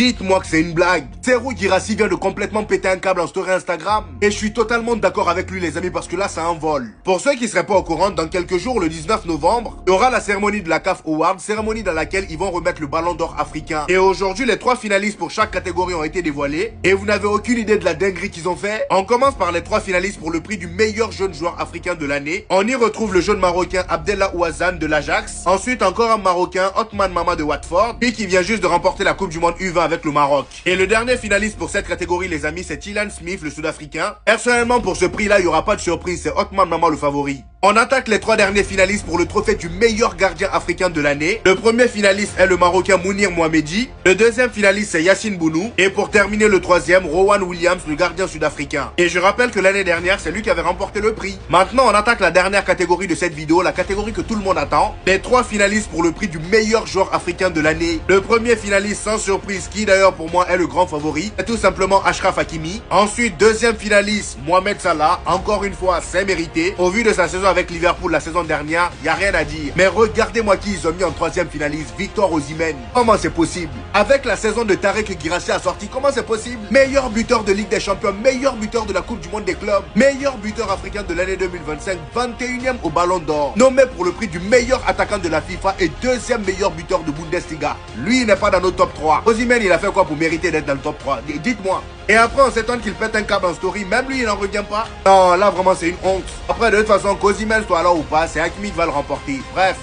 Dites-moi que c'est une blague. Serhou Guirassy vient de complètement péter un câble en story Instagram. Et je suis totalement d'accord avec lui les amis parce que là c'est un vol. Pour ceux qui seraient pas au courant, dans quelques jours, le 19 novembre, il y aura la cérémonie de la CAF Awards, cérémonie dans laquelle ils vont remettre le ballon d'or africain. Et aujourd'hui, les 3 finalistes pour chaque catégorie ont été dévoilés. Et vous n'avez aucune idée de la dinguerie qu'ils ont fait. On commence par les 3 finalistes pour le prix du meilleur jeune joueur africain de l'année. On y retrouve le jeune marocain Abdellah Ouazzane de l'Ajax. Ensuite, encore un marocain, Othman Mama de Watford, lui qui vient juste de remporter la Coupe du Monde U20 avec le Maroc. Et le dernier finaliste pour cette catégorie, les amis, c'est Ilan Smith, le Sud-Africain. Personnellement, pour ce prix-là, il n'y aura pas de surprise, c'est Othman Mama le favori. On attaque les 3 derniers finalistes pour le trophée du meilleur gardien africain de l'année. Le premier finaliste est le Marocain Mounir Mohamedi. Le deuxième finaliste c'est Yassine Bounou. Et pour terminer le troisième, Rowan Williams, le gardien sud-africain. Et je rappelle que l'année dernière, c'est lui qui avait remporté le prix. Maintenant, on attaque la dernière catégorie de cette vidéo, la catégorie que tout le monde attend. Les 3 finalistes pour le prix du meilleur joueur africain de l'année. Le premier finaliste, sans surprise, qui d'ailleurs pour moi est le grand favori, c'est tout simplement Achraf Hakimi. Ensuite, deuxième finaliste, Mohamed Salah. Encore une fois, c'est mérité. Au vu de sa saison avec Liverpool la saison dernière, y a rien à dire. Mais regardez-moi qui ils ont mis en troisième finaliste, Victor Osimhen. Comment c'est possible? Avec la saison de Tarek Guirassy assortie, comment c'est possible? Meilleur buteur de Ligue des Champions, meilleur buteur de la Coupe du Monde des clubs, meilleur buteur africain de l'année 2025, 21e au Ballon d'Or, nommé pour le prix du meilleur attaquant de la FIFA et deuxième meilleur buteur de Bundesliga. Lui, il n'est pas dans nos top 3. Osimhen, il a fait quoi pour mériter d'être dans le top 3? Dites-moi. Et après, on s'étonne qu'il pète un câble en story. Même lui, il n'en revient pas. Non, là, vraiment, c'est une honte. Après, de toute façon, qu'Osimhen soit là ou pas, c'est Hakimi qui va le remporter. Bref.